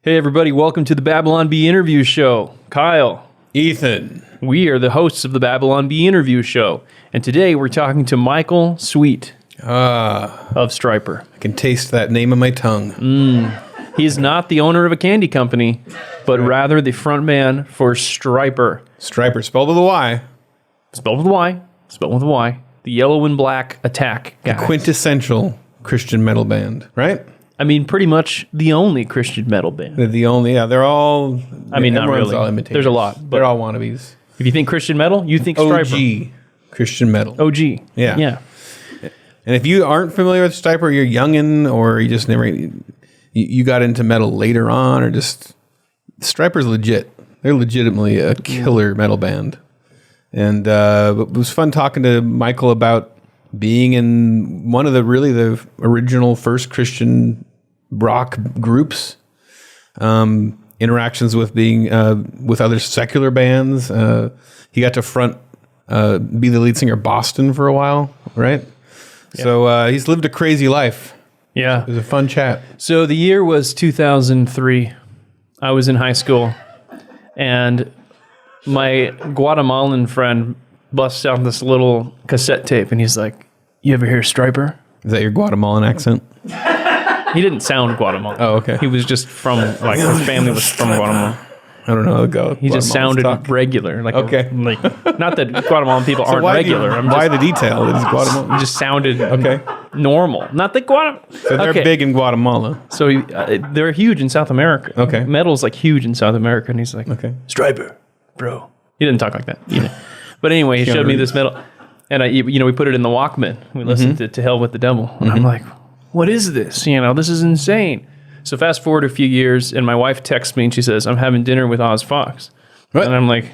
Hey everybody, welcome to the Babylon Bee Interview Show. Kyle. Ethan. We are the hosts of the Babylon Bee Interview Show. And today we're talking to Michael Sweet of Stryper. I can taste that name on my tongue. He is not the owner of a candy company, but rather the front man for Stryper. Stryper, spelled with a Y. Spelled with a Y. Spelled with a Y. The yellow and black attack guy. The quintessential Christian metal band, right? I mean, pretty much the only Christian metal band. They're the only, they're all... I mean, not really. All imitators. There's a lot. But they're all wannabes. if you think Christian metal, you think Stryper. OG Christian metal. OG. Yeah. Yeah. And if you aren't familiar with Stryper, you're youngin', or you just never... You got into metal later on, or just... Stryper's legit. They're legitimately a killer metal band. And it was fun talking to Michael about being in one of the original first Christian rock groups, interactions with being with other secular bands. He got to be the lead singer of Boston for a while, right? Yeah. So he's lived a crazy life. Yeah. It was a fun chat. So the year was 2003. I was in high school, and my Guatemalan friend busts out this little cassette tape, and he's like, "You ever hear Stryper?" Is that your Guatemalan accent? He didn't sound Guatemalan. Oh, okay. He was just from, like, his family was from Guatemala. I don't know. He just sounded regular. Like, okay. Not that Guatemalan people aren't regular. Why the detail? It is Guatemala. He just sounded okay. normal. Not that Guatemala. So they're big in Guatemala. So they're huge in South America. Okay. Metal's like huge in South America. And he's like, okay. Stryper, bro. He didn't talk like that either. But anyway, he showed me this metal. And we put it in the Walkman. We listened to Hell with the Devil. And I'm like, what is this? This is insane. So fast forward a few years, and my wife texts me, and she says, I'm having dinner with Oz Fox. What? And I'm like,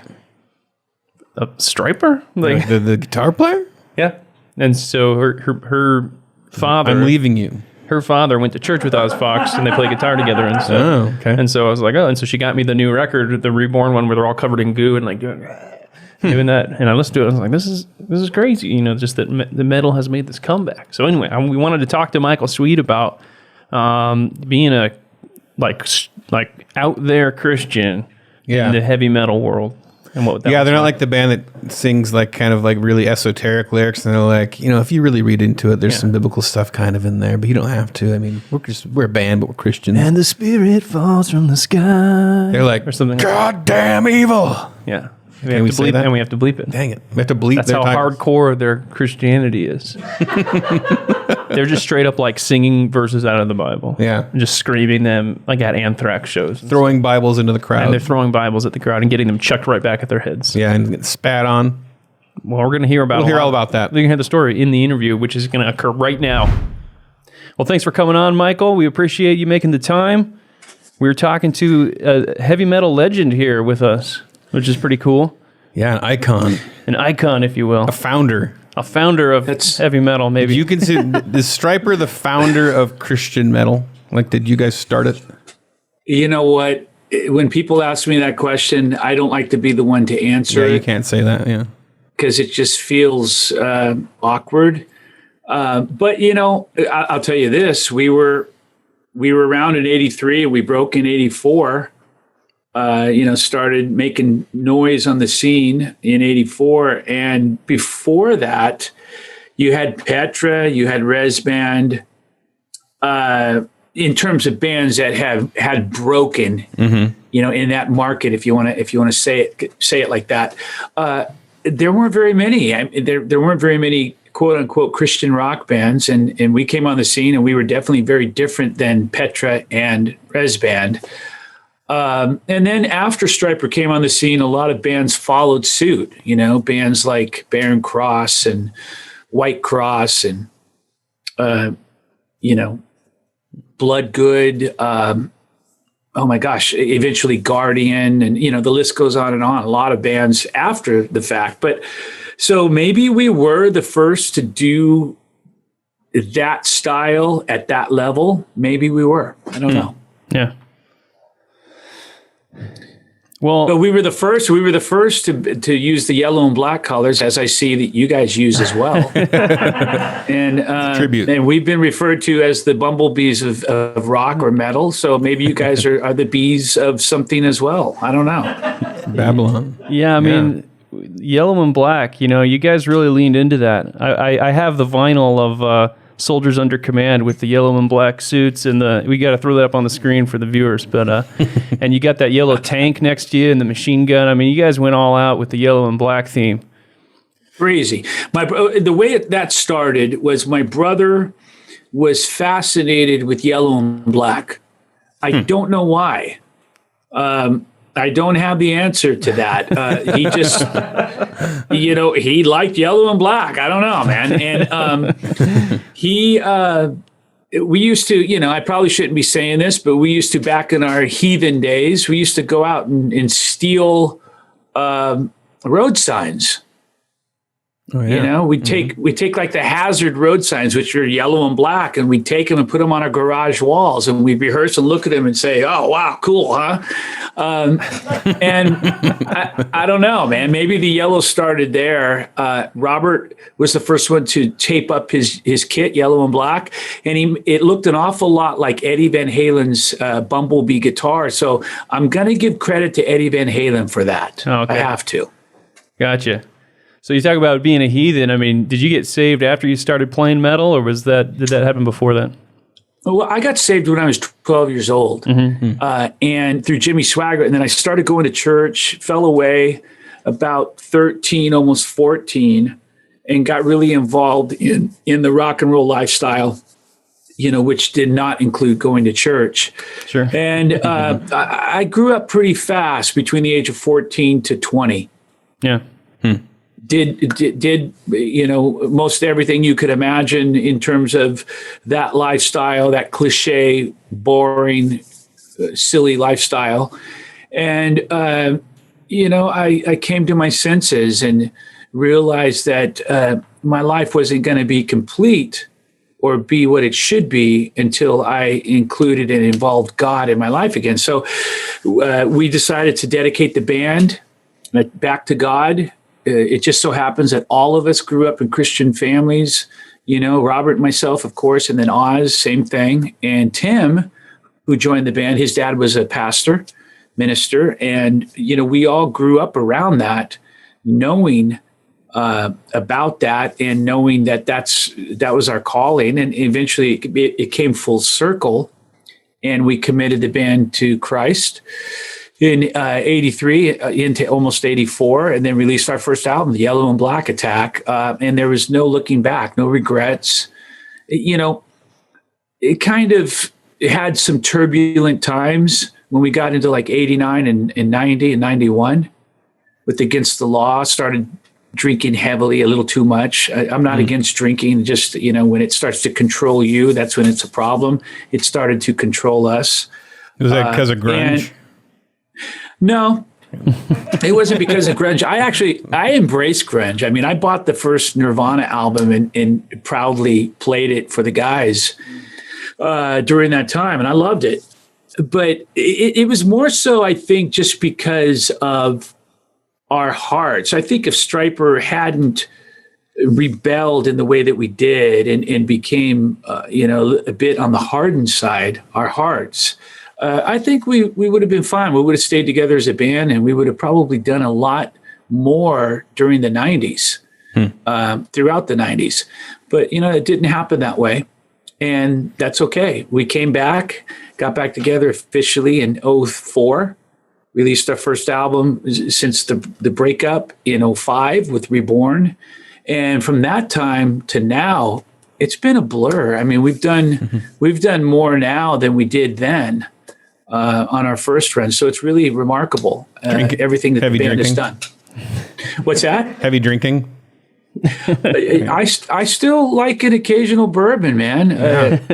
a Stryper? Like the guitar player? Yeah. And so her father... I'm leaving you. Her father went to church with Oz Fox, and they played guitar together and stuff. Oh, okay. And so I was like, and so she got me the new record, the Reborn one, where they're all covered in goo and like doing that. And I listened to it, and I was like, this is crazy, just that the metal has made this comeback. So anyway, we wanted to talk to Michael Sweet about being a like out there Christian in the heavy metal world. And what that they're not like the band that sings like kind of like really esoteric lyrics, and they're like, if you really read into it, there's some biblical stuff kind of in there, but you don't have to. I mean, we're a band, but we're Christians. And the Spirit falls from the sky. They're like, or something. Goddamn evil. Yeah. Can we say that? And we have to bleep it. Dang it. We have to bleep. That's how hardcore their Christianity is. They're just straight up like singing verses out of the Bible. Yeah. And just screaming them like at Anthrax shows. Throwing Bibles into the crowd. And they're throwing Bibles at the crowd and getting them chucked right back at their heads. Yeah, and get spat on. Well, we're going to hear about We'll hear all about that. We're going to hear the story in the interview, which is going to occur right now. Well, thanks for coming on, Michael. We appreciate you making the time. We're talking to a heavy metal legend here with us, which is pretty cool. Yeah, an icon. An icon, if you will. A founder. A founder of heavy metal, maybe. You consider is Stryper the founder of Christian metal? Like, did you guys start it? You know what? When people ask me that question, I don't like to be the one to answer. Yeah, you can't say that. Yeah, because it just feels awkward. But I'll tell you this: we were around in '83. We broke in '84. Started making noise on the scene in '84. And before that, you had Petra, you had Res Band, in terms of bands that had broken, in that market, if you want to say it like that. There weren't very many. There weren't very many quote unquote Christian rock bands. And we came on the scene, and we were definitely very different than Petra and Res Band. And then after Stryper came on the scene, a lot of bands followed suit, bands like Barren Cross and White Cross and, Blood Good. Oh my gosh, eventually Guardian, and the list goes on and on. A lot of bands after the fact, but so maybe we were the first to do that style at that level. Maybe we were. I don't know. Yeah. Well, but we were the first. We were the first to use the yellow and black colors, as I see that you guys use as well. And tribute. And we've been referred to as the bumblebees of rock or metal. So maybe you guys are the bees of something as well. I don't know. Babylon. yeah, I mean, yellow and black. You guys really leaned into that. I have the vinyl of Soldiers Under Command with the yellow and black suits, and we got to throw that up on the screen for the viewers. But and you got that yellow tank next to you and the machine gun. I mean, you guys went all out with the yellow and black theme. Crazy. The way that started was my brother was fascinated with yellow and black. I don't know why. I don't have the answer to that. He just, he liked yellow and black. I don't know, man. And we used to, I probably shouldn't be saying this, but we used to, back in our heathen days, we used to go out and steal road signs. Oh, yeah. We'd take like the hazard road signs, which are yellow and black, and we'd take them and put them on our garage walls, and we'd rehearse and look at them and say, "Oh, wow, cool, huh?" And I don't know, man. Maybe the yellow started there. Robert was the first one to tape up his kit, yellow and black, and it looked an awful lot like Eddie Van Halen's Bumblebee guitar. So I'm gonna give credit to Eddie Van Halen for that. Oh, okay. I have to. Gotcha. So you talk about being a heathen. I mean, did you get saved after you started playing metal, or did that happen before that? Well, I got saved when I was 12 years old, and through Jimmy Swaggart, and then I started going to church, fell away about 13, almost 14, and got really involved in the rock and roll lifestyle, which did not include going to church. Sure. And I grew up pretty fast between the age of 14 to 20. Yeah. Did most everything you could imagine in terms of that lifestyle, that cliche, boring, silly lifestyle. And, I came to my senses and realized that my life wasn't going to be complete or be what it should be until I included and involved God in my life again. So we decided to dedicate the band back to God. It just so happens that all of us grew up in Christian families, Robert and myself, of course, and then Oz, same thing. And Tim, who joined the band, his dad was a pastor, minister. And, we all grew up around that, knowing about that and knowing that that was our calling. And eventually it came full circle, and we committed the band to Christ in 83 into almost 84, and then released our first album, The Yellow and Black Attack. And there was no looking back, no regrets. It kind of had some turbulent times when we got into like 89 and 90 and 91 with Against the Law, started drinking heavily, a little too much. I'm not against drinking, just, when it starts to control you, that's when it's a problem. It started to control us. Was that because of grunge? No, it wasn't because of grunge. I embraced grunge. I mean, I bought the first Nirvana album and proudly played it for the guys during that time, and I loved it. But it was more so, I think, just because of our hearts. I think if Stryper hadn't rebelled in the way that we did and became, a bit on the hardened side, our hearts, I think we would have been fine. We would have stayed together as a band, and we would have probably done a lot more during the 90s, throughout the 90s. But, it didn't happen that way, and that's okay. We came back, got back together officially in 04, released our first album since the breakup in 05 with Reborn. And from that time to now, it's been a blur. I mean, we've done more now than we did then. On our first run. So it's really remarkable, everything that the band has done. What's that? Heavy drinking? I still like an occasional bourbon, man.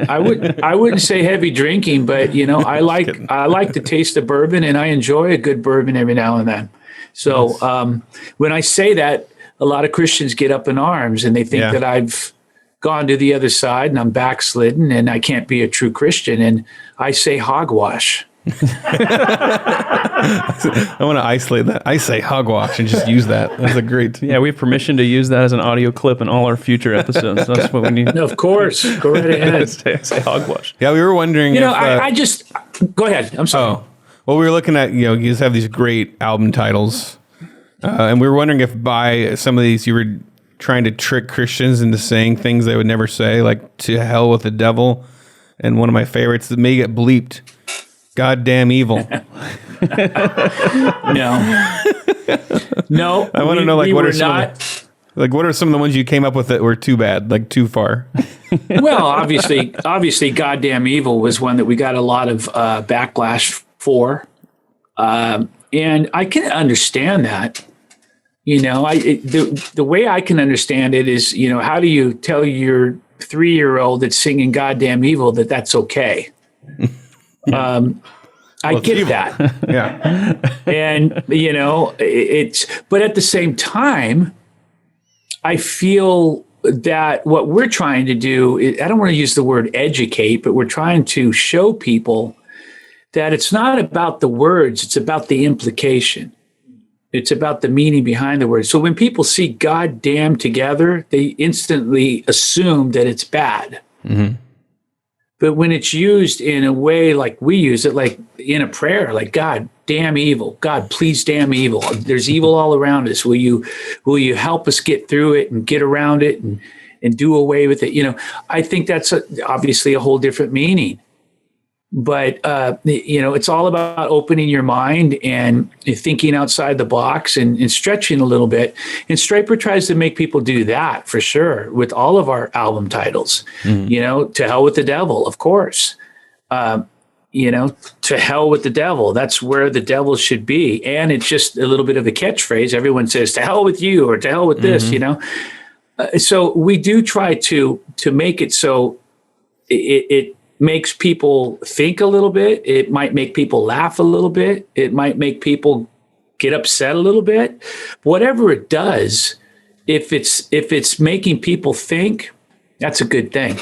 I wouldn't say heavy drinking, but I like the taste of bourbon, and I enjoy a good bourbon every now and then. So when I say that, a lot of Christians get up in arms and they think that I've gone to the other side and I'm backslidden and I can't be a true Christian. And I say hogwash. I want to isolate that. I say hogwash and just use that. That's a great. Yeah, we have permission to use that as an audio clip in all our future episodes. That's what we need. No, of course. Go right ahead. say hogwash. Yeah, we were wondering. I just go ahead. I'm sorry. Oh, well, we were looking at you just have these great album titles, and we were wondering if by some of these you were trying to trick Christians into saying things they would never say, like "to hell with the devil," and one of my favorites that may get bleeped. Goddamn evil. No. I want to know what are some of the ones you came up with that were too bad, like too far? Well, obviously, goddamn evil was one that we got a lot of backlash for, and I can understand that. The way I can understand it is, how do you tell your 3-year-old that's singing goddamn evil that's okay? I get that. Yeah. And, but at the same time, I feel that what we're trying to do is, I don't want to use the word educate, but we're trying to show people that it's not about the words, it's about the implication. It's about the meaning behind the words. So when people see God damn together, they instantly assume that it's bad. Mm-hmm. But when it's used in a way like we use it, like in a prayer, like God damn evil, God please damn evil. There's evil all around us. Will you help us get through it and get around it and do away with it? I think that's obviously a whole different meaning. But it's all about opening your mind and thinking outside the box and stretching a little bit. And Stryper tries to make people do that for sure with all of our album titles. Mm-hmm. To hell with the devil, of course. To hell with the devil. That's where the devil should be. And it's just a little bit of a catchphrase. Everyone says to hell with you or to hell with this. Mm-hmm. So we do try to make it so it makes people think a little bit. It might make people laugh a little bit. It might make people get upset a little bit. Whatever it does, if it's making people think, that's a good thing.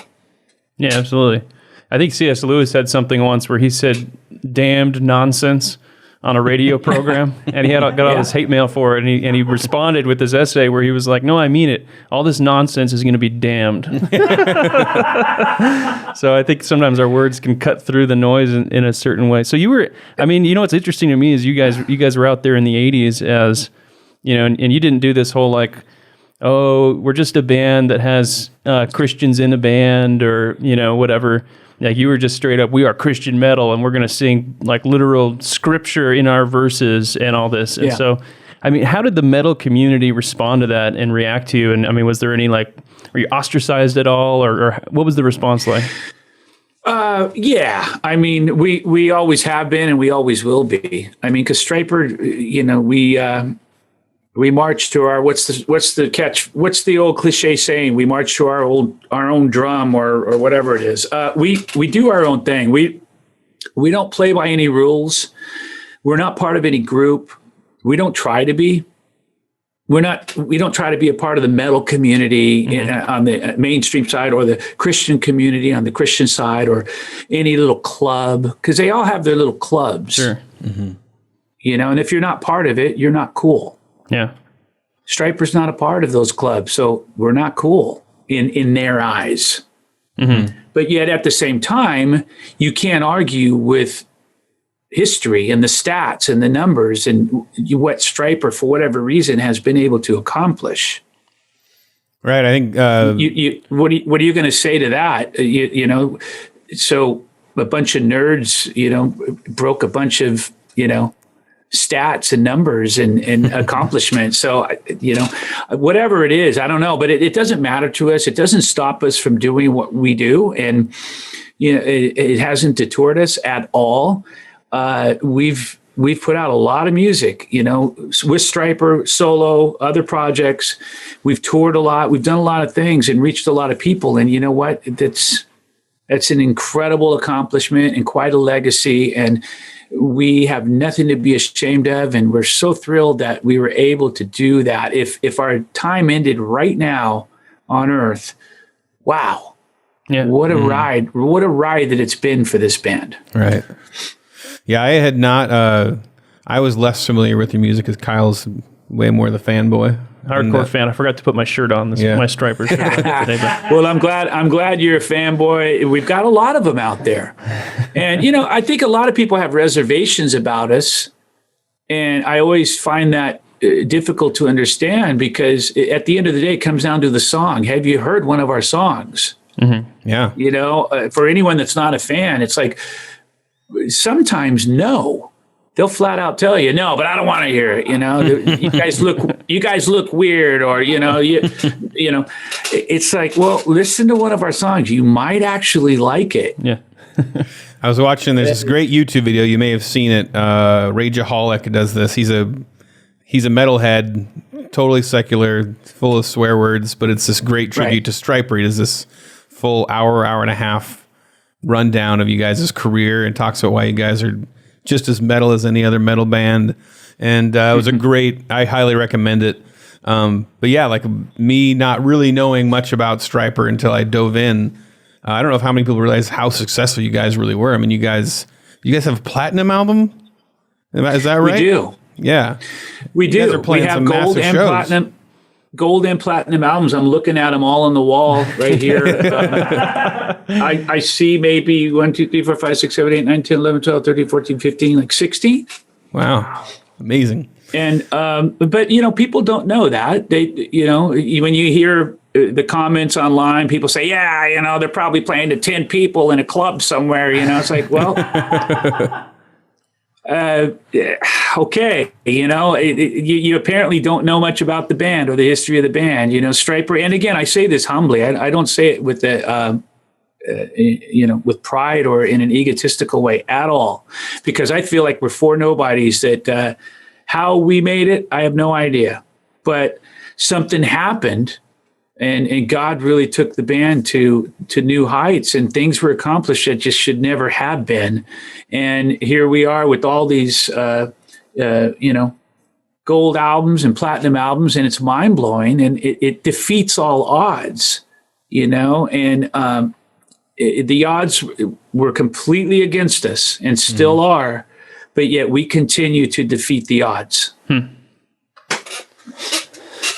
Yeah, absolutely. I think C.S. Lewis had something once where he said damned nonsense on a radio program, and he got all this hate mail for it, and he responded with this essay where he was like, no, I mean it. All this nonsense is going to be damned. So I think sometimes our words can cut through the noise in a certain way. So what's interesting to me is you guys were out there in the 80s as, and you didn't do this whole like, oh, we're just a band that has Christians in a band or, whatever. Like you were just straight up, we are Christian metal and we're going to sing like literal scripture in our verses and all this. And so, how did the metal community respond to that and react to you? And was there any were you ostracized at all or what was the response like? Yeah. We always have been and we always will be. Because Stryper, we march to our what's the old cliche saying? We march to our own drum or whatever it is. We do our own thing. We don't play by any rules. We're not part of any group. We don't try to be. We don't try to be a part of the metal community on the mainstream side or the Christian community on the Christian side or any little club because they all have their little clubs. Sure. Mm-hmm. And if you're not part of it, you're not cool. Yeah. Stryper's not a part of those clubs, so we're not cool in their eyes. Mm-hmm. But yet at the same time, you can't argue with history and the stats and the numbers and what Stryper, for whatever reason, has been able to accomplish. Right. I think what are you going to say to that? So a bunch of nerds, broke a bunch of, stats and numbers and accomplishments. So, whatever it is, I don't know, but it doesn't matter to us. It doesn't stop us from doing what we do. And, it hasn't detoured us at all. We've we've put out a lot of music, you know, with Stryper, solo, other projects. We've toured a lot. We've done a lot of things and reached a lot of people. And you know what? That's an incredible accomplishment and quite a legacy. And we have nothing to be ashamed of. And we're so thrilled that we were able to do that. If our time ended right now on Earth, wow. Yeah. What a ride. What a ride that it's been for this band. Right. Yeah, I had not. I was less familiar with your music because Kyle's way more the fanboy. Hardcore fan. I forgot to put my shirt on. My Stryper shirt on today. But. Well, I'm glad you're a fanboy. We've got a lot of them out there. And, you know, I think a lot of people have reservations about us. And I always find that difficult to understand because at the end of the day, it comes down to the song. Have you heard one of our songs? Mm-hmm. Yeah. You know, for anyone that's not a fan, it's like sometimes no. They'll flat out tell you, no, but I don't want to hear it. You know, you guys look weird, or you know, it's like, well, listen to one of our songs. You might actually like it. Yeah. I was watching. There's this great YouTube video. You may have seen it. Rageaholic does this. He's a metalhead, totally secular, full of swear words, but it's this great tribute to Stryper. He does this full hour and a half rundown of you guys' career and talks about why you guys are just as metal as any other metal band. And it was a great, I highly recommend it. But yeah, like me not really knowing much about Stryper until I dove in. I don't know if how many people realize how successful you guys really were. I mean, you guys have a platinum album? Is that right? We do. Yeah. We do. We have gold and platinum albums. I'm looking at them all on the wall right here. I see maybe 1, 2, 3, 4, 5, 6, 7, 8, 9, 10, 11, 12, 13, 14, 15, like 16. Wow. Amazing. And, but you know, people don't know that. They, you know, when you hear the comments online, people say, yeah, you know, they're probably playing to 10 people in a club somewhere, you know, it's like, well, okay, you know, you apparently don't know much about the band or the history of the band, you know, Stryper. And again, I say this humbly. I don't say it with with pride or in an egotistical way at all, because I feel like we're four nobodies that how we made it, I have no idea. But something happened. And God really took the band to new heights, and things were accomplished that just should never have been. And here we are with all these, gold albums and platinum albums, and it's mind blowing, and it defeats all odds, you know. And the odds were completely against us, and still are, but yet we continue to defeat the odds.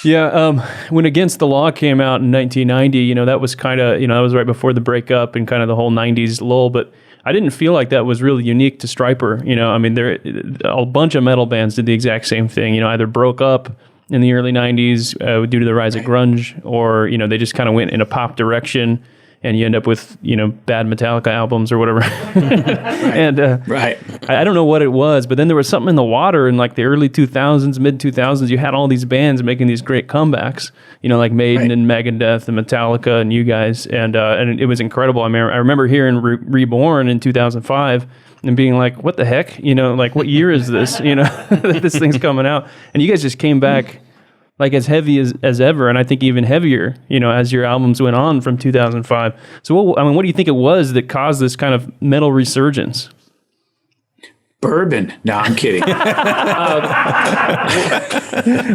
Yeah, when Against the Law came out in 1990, you know, that was kind of, you know, that was right before the breakup and kind of the whole 90s lull, but I didn't feel like that was really unique to Stryper. You know, I mean, a bunch of metal bands did the exact same thing, you know, either broke up in the early 90s due to the rise of grunge, or, you know, they just kind of went in a pop direction, and you end up with, you know, bad Metallica albums or whatever. And I don't know what it was, but then there was something in the water in like the early 2000s, mid 2000s. You had all these bands making these great comebacks, you know, like Maiden and Megadeth and Metallica and you guys, and it was incredible. I mean, I remember hearing Reborn in 2005 and being like, what the heck? You know, like, what year is this? You know, that this thing's coming out. And you guys just came back like as heavy as ever, and I think even heavier, you know, as your albums went on from 2005. So, what do you think it was that caused this kind of metal resurgence? Bourbon. No, I'm kidding.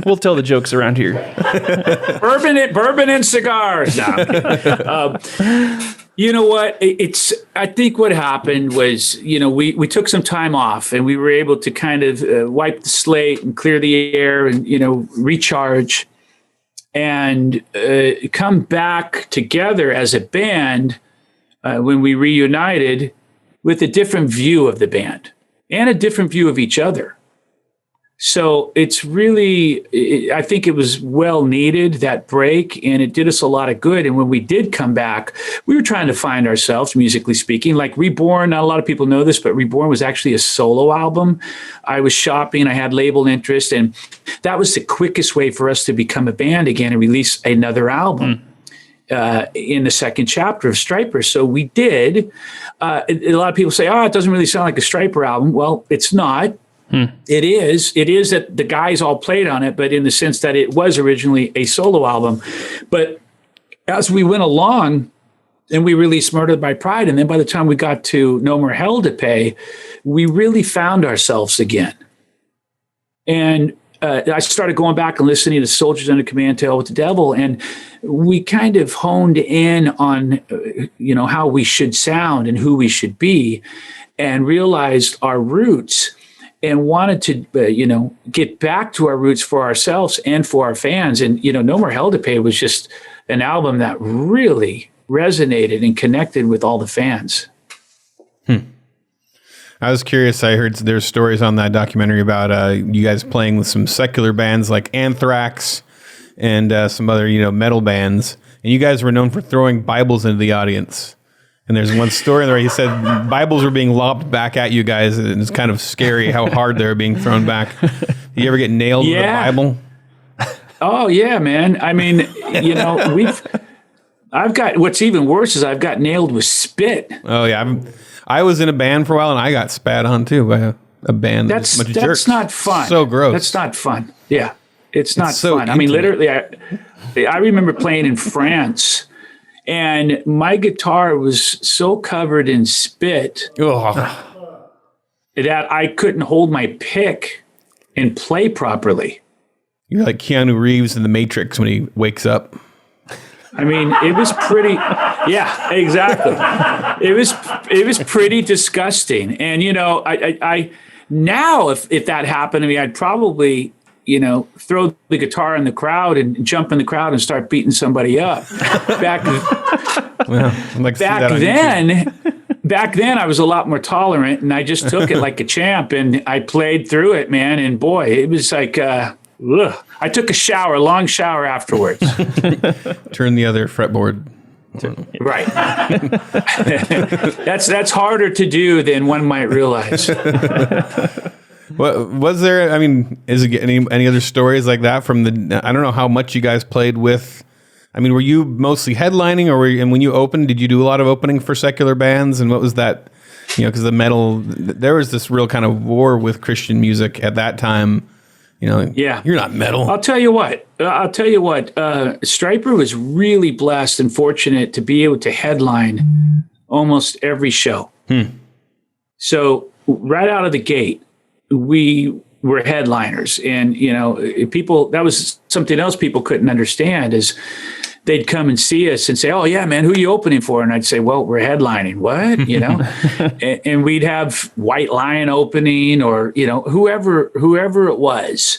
We'll tell the jokes around here. Bourbon and cigars. No, I'm kidding. You know what? I think what happened was, you know, we took some time off, and we were able to kind of wipe the slate and clear the air and, you know, recharge and come back together as a band when we reunited with a different view of the band and a different view of each other. So it's really, I think it was well needed, that break, and it did us a lot of good. And when we did come back, we were trying to find ourselves, musically speaking. Like Reborn, not a lot of people know this, but Reborn was actually a solo album. I was shopping, I had label interest, and that was the quickest way for us to become a band again and release another album. In the second chapter of Stryper. So we did. A lot of people say, it doesn't really sound like a Stryper album. Well, it's not. It is that the guys all played on it, but in the sense that it was originally a solo album. But as we went along and we released Murdered by Pride, and then by the time we got to No More Hell to Pay, we really found ourselves again. And I started going back and listening to Soldiers Under Command, To Hell with the Devil, and we kind of honed in on, how we should sound and who we should be, and realized our roots and wanted to, get back to our roots for ourselves and for our fans. And, No More Hell to Pay was just an album that really resonated and connected with all the fans. I was curious. I heard there's stories on that documentary about you guys playing with some secular bands like Anthrax and some other, metal bands. And you guys were known for throwing Bibles into the audience. And there's one story where he said Bibles were being lobbed back at you guys. And it's kind of scary how hard they were being thrown back. Do you ever get nailed with a Bible? Oh, yeah, man. I mean, I've got, what's even worse is I've got nailed with spit. Oh, yeah. I was in a band for a while, and I got spat on, too, by a band. That's jerks. not fun. So gross. That's not fun. Yeah, it's not so fun. I mean, literally, I remember playing in France, and my guitar was so covered in spit that I couldn't hold my pick and play properly. You're like Keanu Reeves in The Matrix when he wakes up. I mean, it was pretty. Yeah, exactly. It was pretty disgusting. And I now if that happened to me, I'd probably throw the guitar in the crowd and jump in the crowd and start beating somebody up. Back then, I was a lot more tolerant, and I just took it like a champ, and I played through it, man. And boy, it was like. I took a long shower afterwards. Turn the other fretboard. Right. That's harder to do than one might realize. What was there? I mean, is it any other stories like that from the? I don't know how much you guys played with. I mean, were you mostly headlining, or and when you opened, did you do a lot of opening for secular bands? And what was that? Because the metal, there was this real kind of war with Christian music at that time. You're not metal. I'll tell you what. Stryper was really blessed and fortunate to be able to headline almost every show. So right out of the gate, we were headliners, and people. That was something else people couldn't understand is they'd come and see us and say, "Oh yeah, man, who are you opening for?" And I'd say, "Well, we're headlining." What? And we'd have White Lion opening, or whoever it was.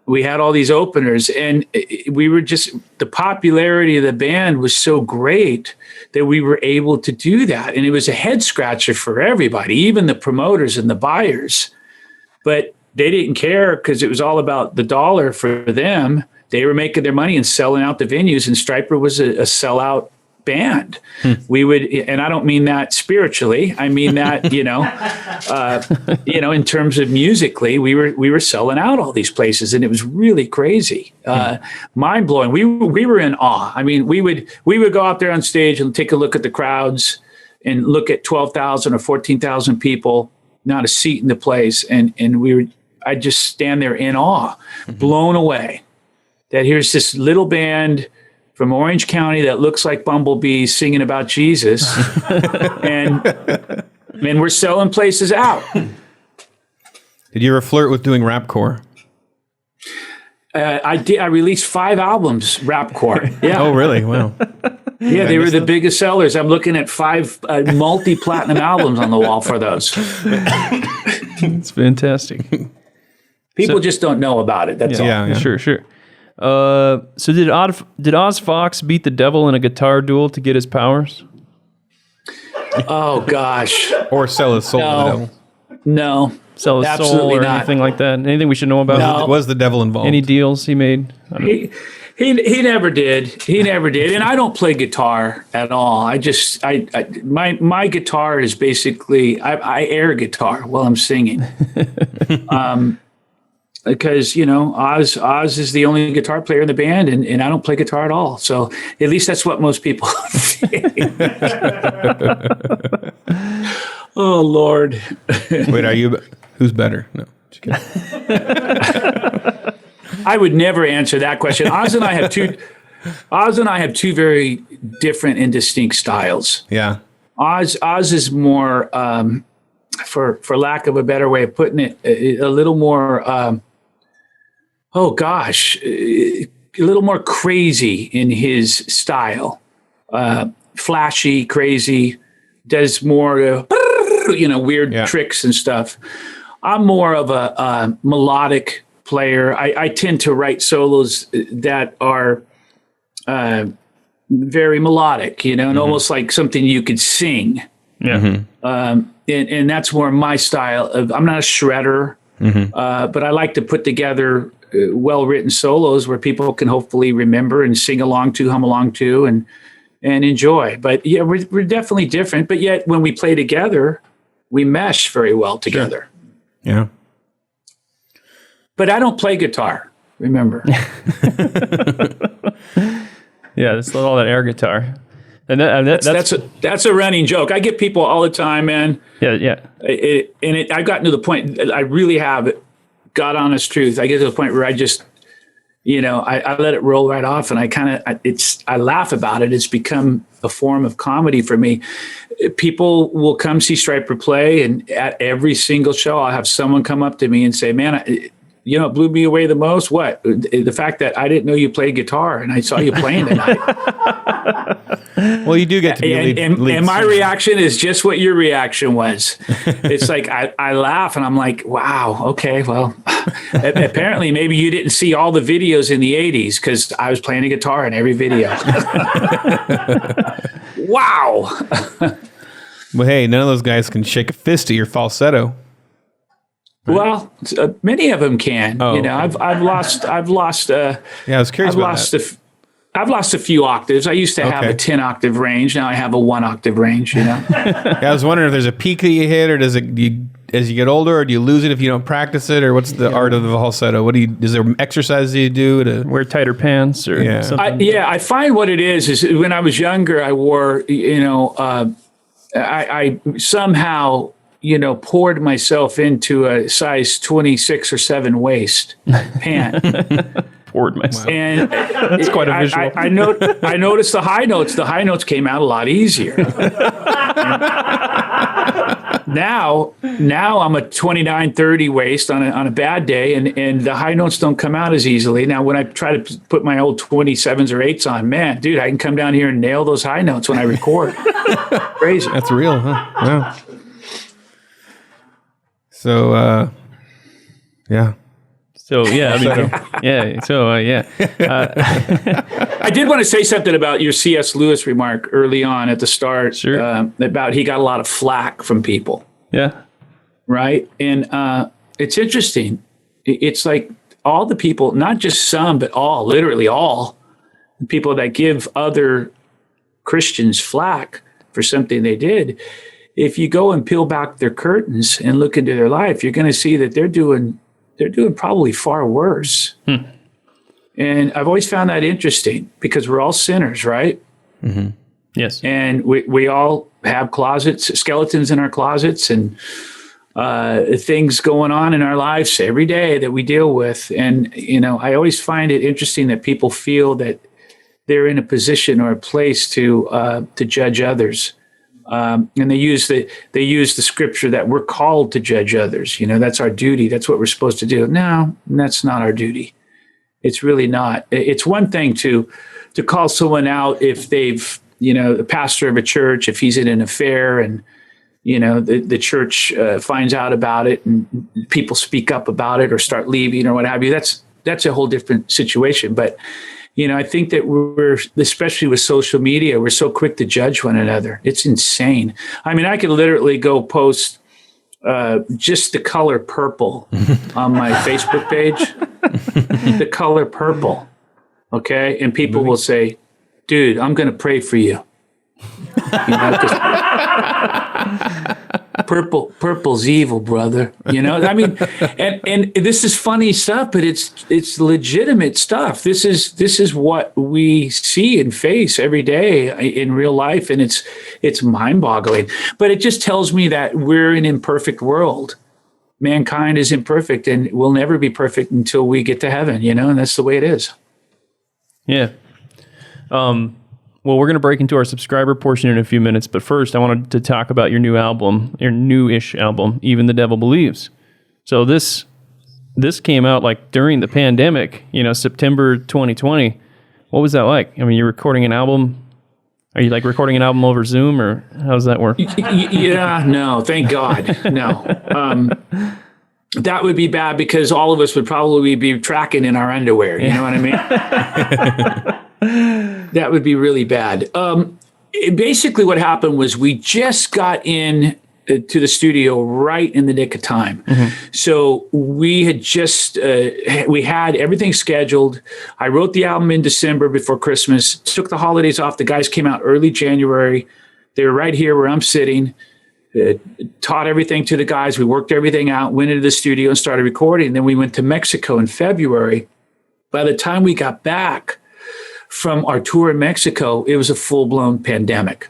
We had all these openers, and we were just, the popularity of the band was so great that we were able to do that, and it was a head scratcher for everybody, even the promoters and the buyers. But they didn't care because it was all about the dollar for them. They were making their money and selling out the venues, and Stryper was a sellout band. We would, and I don't mean that spiritually. I mean that, in terms of musically, we were selling out all these places, and it was really crazy, mind blowing. We were in awe. I mean, we would go out there on stage and take a look at the crowds and look at 12,000 or 14,000 people, not a seat in the place, and I'd just stand there in awe, blown away. That here's this little band from Orange County that looks like bumblebees singing about Jesus, and we're selling places out. Did you ever flirt with doing rapcore? I did. I released 5 albums, rapcore. Yeah. Oh, really? Wow. Yeah, they were the biggest sellers. I'm looking at 5 multi-platinum albums on the wall for those. It's fantastic. People just don't know about it. That's all. Yeah. Sure. So did Oz Fox beat the devil in a guitar duel to get his powers? Oh gosh. Or sell his soul to the devil? No. Sell his soul or anything like that? Anything we should know about? No. Was the devil involved? Any deals he made? He never did. He never did. And I don't play guitar at all. My guitar is basically I air guitar while I'm singing. Because Oz is the only guitar player in the band, and I don't play guitar at all. So at least that's what most people think. Oh Lord! Wait, Who's better? No, just kidding. I would never answer that question. Oz and I have two very different and distinct styles. Yeah. Oz is more, for lack of a better way of putting it, a little more, a little more crazy in his style. Flashy, crazy, does more, weird tricks and stuff. I'm more of a melodic player. I tend to write solos that are very melodic, and almost like something you could sing. Yeah. And that's more my style. I'm not a shredder, but I like to put together well-written solos where people can hopefully remember and sing along to, hum along to, and enjoy. But yeah, we're definitely different. But yet when we play together, we mesh very well together. Sure. Yeah. But I don't play guitar, remember. Yeah, it's all that air guitar. And that's a running joke. I get people all the time, man. Yeah. I've gotten to the point, I really have got honest truth. I get to the point where I just, I let it roll right off, and I laugh about it. It's become a form of comedy for me. People will come see Stryper play, and at every single show, I'll have someone come up to me and say, man, it blew me away the most. What? The fact that I didn't know you played guitar and I saw you playing tonight. Well, you do get to be and my reaction is just what your reaction was. It's like I laugh and I'm like, wow, okay, well, apparently maybe you didn't see all the videos in the 80s because I was playing a guitar in every video. Wow. Well, hey, none of those guys can shake a fist at your falsetto. Well, many of them can. Oh, okay. I've lost. Yeah, I was curious about that. I've lost a few octaves. I used to have a 10 octave range. Now I have a 1 octave range. Yeah, I was wondering if there's a peak that you hit, or as you get older, or do you lose it if you don't practice it, or what's the art of the falsetto? Is there exercises you do to wear tighter pants or something? I find what it is when I was younger, I wore, I somehow, poured myself into a size 26 or 7 waist pant. Poured myself. And that's quite a visual. I noticed the high notes. The high notes came out a lot easier. Now I'm a 29, 30 waist on a bad day, and the high notes don't come out as easily. Now, when I try to put my old 27s or 8s on, man, dude, I can come down here and nail those high notes when I record. Crazy. That's real, huh? Wow. So, yeah. So, yeah. I did want to say something about your C.S. Lewis remark early on at the start. Sure. About he got a lot of flack from people. Yeah. Right. And it's interesting. It's like all the people, not just some, but all, literally all the people that give other Christians flack for something they did. If you go and peel back their curtains and look into their life, you're going to see that they're doing probably far worse. And I've always found that interesting because we're all sinners, right? Mm-hmm. Yes. And we all have skeletons in our closets, and things going on in our lives every day that we deal with. And, I always find it interesting that people feel that they're in a position or a place to judge others. And they use the scripture that we're called to judge others. That's our duty. That's what we're supposed to do. No, that's not our duty. It's really not. It's one thing to call someone out if they've, the pastor of a church, if he's in an affair and, the church finds out about it and people speak up about it or start leaving or what have you. That's a whole different situation. But I think that we're, especially with social media, we're so quick to judge one another. It's insane. I mean, I could literally go post just the color purple on my Facebook page. The color purple. Okay. And people will say, dude, I'm going to pray for you. Purple's evil, brother. I mean, and this is funny stuff, but it's legitimate stuff. This is what we see and face every day in real life, and it's mind-boggling. But it just tells me that we're an imperfect world, mankind is imperfect and will never be perfect until we get to heaven, and that's the way it is. Yeah. Well, we're going to break into our subscriber portion in a few minutes, but first I wanted to talk about your new album, your new-ish album, Even the Devil Believes. So this came out like during the pandemic, September 2020. What was that like? I mean, you're recording an album. Are you like recording an album over Zoom, or how does that work? Yeah, no, thank God. No. That would be bad because all of us would probably be tracking in our underwear. You know what I mean? That would be really bad. Basically what happened was we just got in to the studio right in the nick of time. So we had just, we had everything scheduled. I wrote the album in December before Christmas, took the holidays off. The guys came out early January. They were right here where I'm sitting, taught everything to the guys. We worked everything out, went into the studio and started recording. Then we went to Mexico in February. By the time we got back from our tour in Mexico, it was a full-blown pandemic.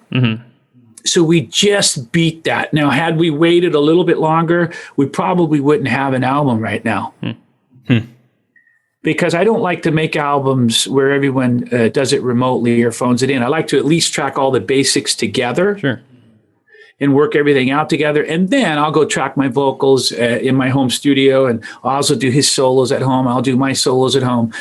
So we just beat that. Now, had we waited a little bit longer, we probably wouldn't have an album right now. Because I don't like to make albums where everyone does it remotely or phones it in. I like to at least track all the basics together and work everything out together. And then I'll go track my vocals in my home studio, and I'll also do his solos at home. I'll do my solos at home.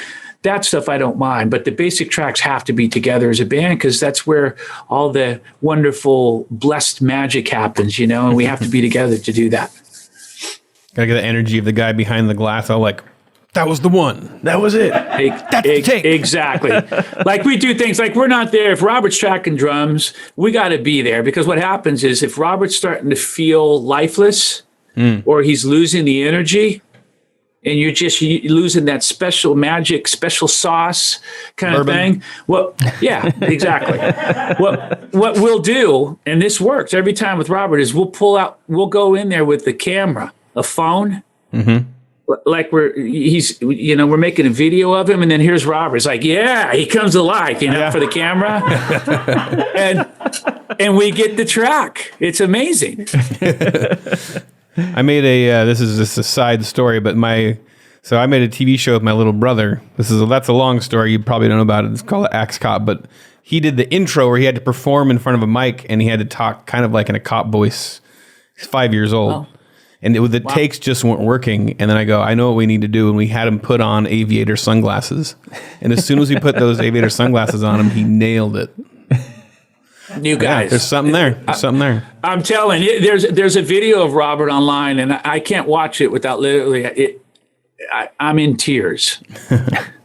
That stuff I don't mind, but the basic tracks have to be together as a band because that's where all the wonderful, blessed magic happens, and we have to be together to do that. Gotta get the energy of the guy behind the glass. All like, that was the one. That was it. That's the take. Exactly. Like we do things like we're not there. If Robert's tracking drums, we got to be there because what happens is if Robert's starting to feel lifeless or he's losing the energy, and you're just losing that special magic, special sauce kind of thing. Well, yeah, exactly. what we'll do, and this works every time with Robert, is we'll go in there with the camera, a phone, like we're making a video of him, and then here's Robert. It's like, yeah, he comes alive, for the camera, and we get the track. It's amazing. I made this is just a side story, but so I made a TV show with my little brother. That's a long story. You probably don't know about it. It's called Axe Cop, but he did the intro where he had to perform in front of a mic and he had to talk kind of like in a cop voice. He's 5 years old. Oh. And the takes just weren't working. And then I go, I know what we need to do. And we had him put on aviator sunglasses. And as soon as we put those aviator sunglasses on him, he nailed it. You guys, yeah, there's something there. I'm telling you, there's a video of Robert online, and I can't watch it without literally. I'm in tears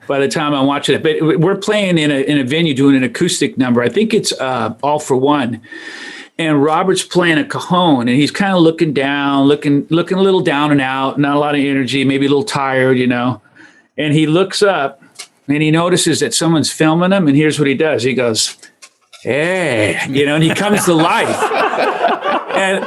by the time I'm watching it. But we're playing in a venue doing an acoustic number. I think it's All for One, and Robert's playing a cajon, and he's kind of looking down, looking a little down and out, not a lot of energy, maybe a little tired, And he looks up, and he notices that someone's filming him, and here's what he does. He goes, hey, and he comes to life. And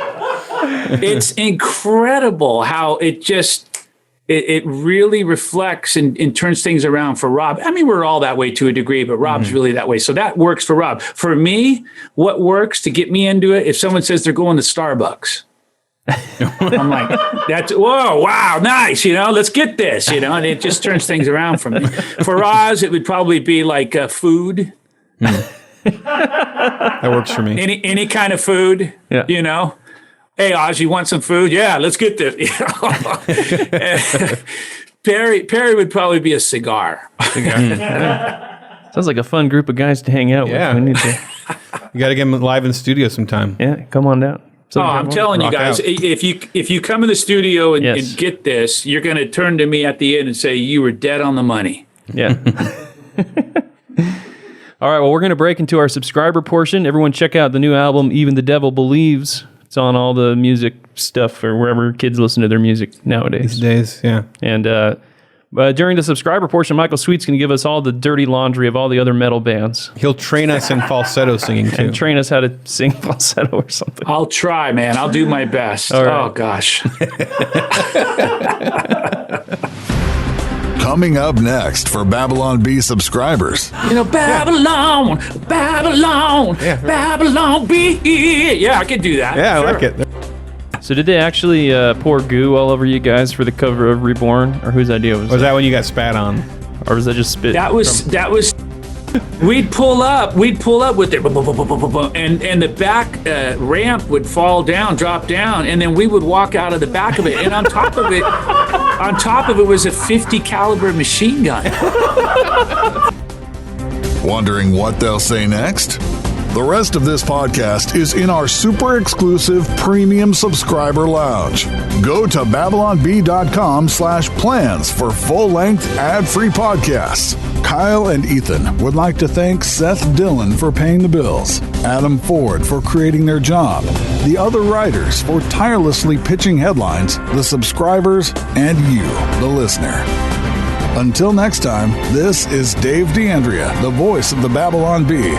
it's incredible how it really reflects and turns things around for Rob. I mean, we're all that way to a degree, but Rob's really that way. So that works for Rob. For me, what works to get me into it, if someone says they're going to Starbucks, I'm like, whoa, wow, nice, let's get this, and it just turns things around for me. For Oz, it would probably be like food. That works for me. Any kind of food, Hey, Oz, you want some food? Yeah, let's get this. Perry would probably be a cigar. Sounds like a fun group of guys to hang out with. We need to. You got to get them live in studio sometime. Yeah, come on down. I'm telling you guys, if you come in the studio and get this, you're going to turn to me at the end and say you were dead on the money. Yeah. All right, well, we're going to break into our subscriber portion. Everyone check out the new album, Even the Devil Believes. It's on all the music stuff or wherever kids listen to their music nowadays. These days, yeah. And during the subscriber portion, Michael Sweet's going to give us all the dirty laundry of all the other metal bands. He'll train us in falsetto singing, too. And train us how to sing falsetto or something. I'll try, man. I'll do my best. Right. Oh, gosh. Coming up next for Babylon Bee subscribers. Babylon Bee. Yeah, I can do that. Yeah, I like it. So did they actually pour goo all over you guys for the cover of Reborn, or whose idea was Was that? that when you got spat on? Or was that just spit? That was. We'd pull up with it, and the back ramp would fall down, drop down, and then we would walk out of the back of it, and on top of it was a 50 caliber machine gun. Wondering what they'll say next? The rest of this podcast is in our super exclusive premium subscriber lounge. Go to babylonb.com/plans for full-length ad-free podcasts. Kyle and Ethan would like to thank Seth Dillon for paying the bills, Adam Ford for creating their job, the other writers for tirelessly pitching headlines, the subscribers, and you, the listener. Until next time, this is Dave DeAndrea, the voice of the Babylon Bee.